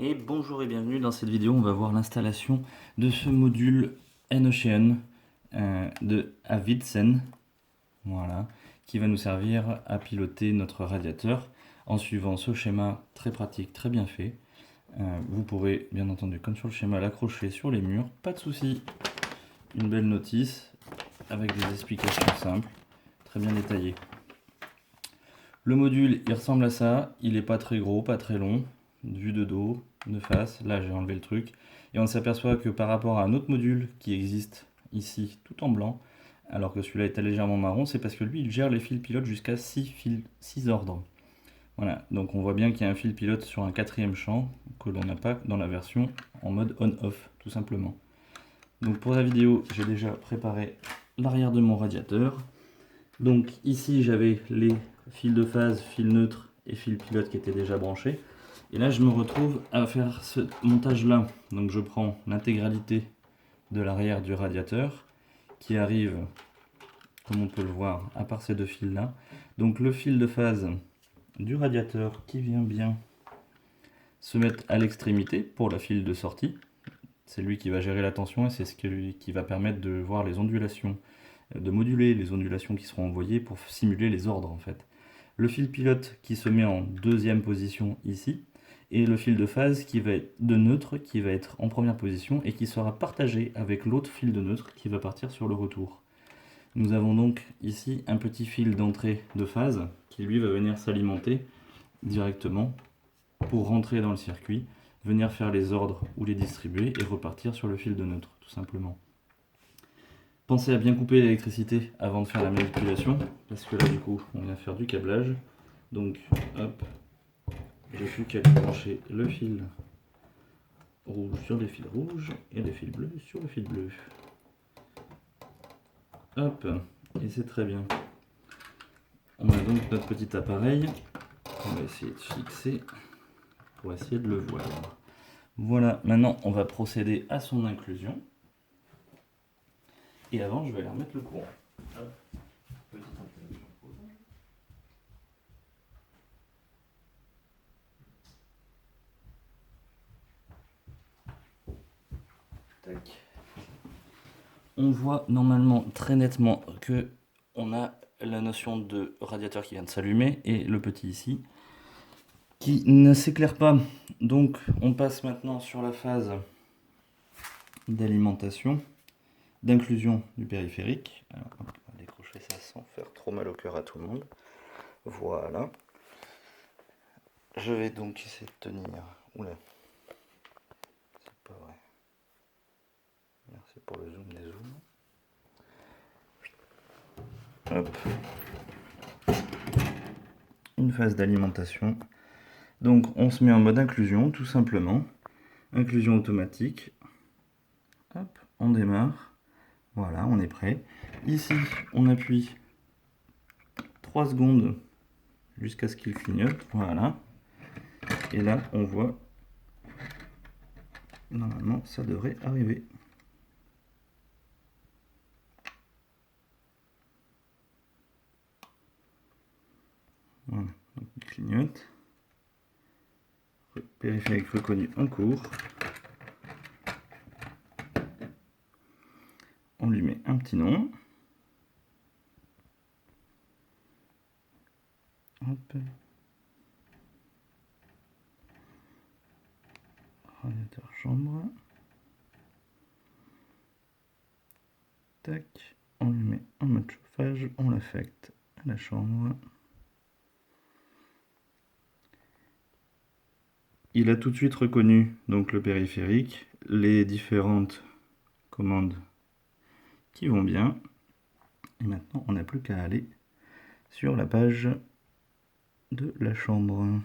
Et bonjour et bienvenue dans cette vidéo, on va voir l'installation de ce module N-Ocean de Avidsen, voilà, qui va nous servir à piloter notre radiateur en suivant ce schéma très pratique, très bien fait. Vous pourrez bien entendu, comme sur le schéma, l'accrocher sur les murs, pas de souci. Une belle notice avec des explications simples, très bien détaillées. Le module, il ressemble à ça, il n'est pas très gros, pas très long, vue de dos, de face, là j'ai enlevé le truc, et on s'aperçoit que par rapport à un autre module qui existe ici tout en blanc, alors que celui-là est légèrement marron, c'est parce que lui il gère les fils pilotes jusqu'à 6 ordres. Voilà, donc on voit bien qu'il y a un fil pilote sur un quatrième champ que l'on n'a pas dans la version en mode on-off, tout simplement. Donc pour la vidéo, j'ai déjà préparé l'arrière de mon radiateur. Donc ici j'avais les fils de phase, fils neutres et fils pilote qui étaient déjà branchés. Et là je me retrouve à faire ce montage là. Donc je prends l'intégralité de l'arrière du radiateur qui arrive, comme on peut le voir, à part ces deux fils là. Donc le fil de phase du radiateur qui vient bien se mettre à l'extrémité pour la file de sortie. C'est lui qui va gérer la tension et c'est ce qui va permettre de voir les ondulations, de moduler les ondulations qui seront envoyées pour simuler les ordres en fait. Le fil pilote qui se met en deuxième position ici, et le fil de phase qui va être de neutre, qui va être en première position et qui sera partagé avec l'autre fil de neutre qui va partir sur le retour. Nous avons donc ici un petit fil d'entrée de phase qui lui va venir s'alimenter directement pour rentrer dans le circuit, venir faire les ordres ou les distribuer et repartir sur le fil de neutre tout simplement. Pensez à bien couper l'électricité avant de faire la manipulation, parce que là du coup on vient faire du câblage. Donc hop, j'ai plus qu'à brancher le fil rouge sur les fils rouges et les fils bleus sur le fil bleu. Hop, et c'est très bien. On a donc notre petit appareil qu'on va essayer de fixer pour essayer de le voir. Voilà, maintenant on va procéder à son inclusion. Et avant, je vais aller remettre le courant. Hop. Petite inclusion. Tac. On voit normalement très nettement que on a la notion de radiateur qui vient de s'allumer et le petit ici qui ne s'éclaire pas. Donc on passe maintenant sur la phase d'alimentation, d'inclusion du périphérique. Alors, on va décrocher ça sans faire trop mal au cœur à tout le monde. Voilà. Je vais donc essayer de tenir. Oula. C'est pas vrai. Merci pour le zoom des zooms. Hop. Une phase d'alimentation. Donc on se met en mode inclusion tout simplement. Inclusion automatique. Hop, on démarre. Voilà, on est prêt. Ici, on appuie 3 secondes jusqu'à ce qu'il clignote. Voilà. Et là, on voit, normalement, ça devrait arriver. Voilà, donc il clignote. Périphérique reconnu en cours. On lui met un petit nom. Hop. Radiateur chambre. Tac. On lui met en mode chauffage. On l'affecte à la chambre. Il a tout de suite reconnu donc le périphérique, les différentes commandes qui vont bien. Et maintenant, on n'a plus qu'à aller sur la page de la chambre.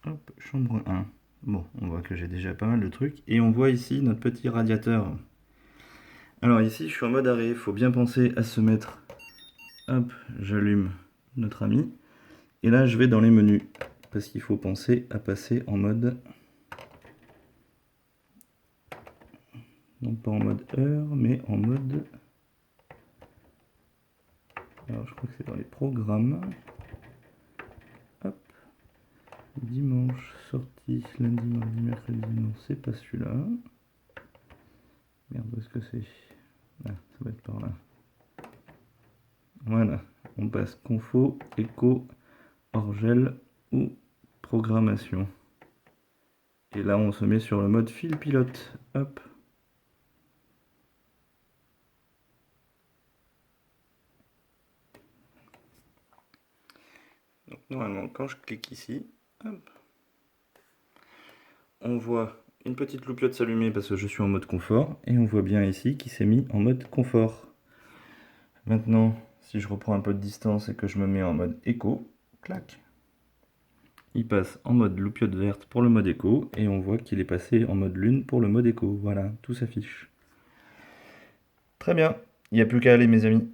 Hop, chambre 1. Bon, on voit que j'ai déjà pas mal de trucs. Et on voit ici notre petit radiateur. Alors ici, je suis en mode arrêt. Il faut bien penser à se mettre. Hop, j'allume notre ami. Et là, je vais dans les menus. Parce qu'il faut penser à passer en mode... Non pas en mode heure, mais en mode... Alors je crois que c'est dans les programmes. Hop. mardi, lundi, mardi, mercredi, non, c'est pas celui-là. Merde, où est-ce que c'est? Ah, ça va être par là. Voilà, on passe confo, écho, hors-gel ou programmation. Et là, on se met sur le mode fil pilote. Hop. Donc normalement, quand je clique ici, hop, on voit une petite loupiote s'allumer parce que je suis en mode confort. Et on voit bien ici qu'il s'est mis en mode confort. Maintenant, si je reprends un peu de distance et que je me mets en mode écho, clac. Il passe en mode loupiote verte pour le mode écho. Et on voit qu'il est passé en mode lune pour le mode écho. Voilà, tout s'affiche. Très bien, il n'y a plus qu'à aller mes amis.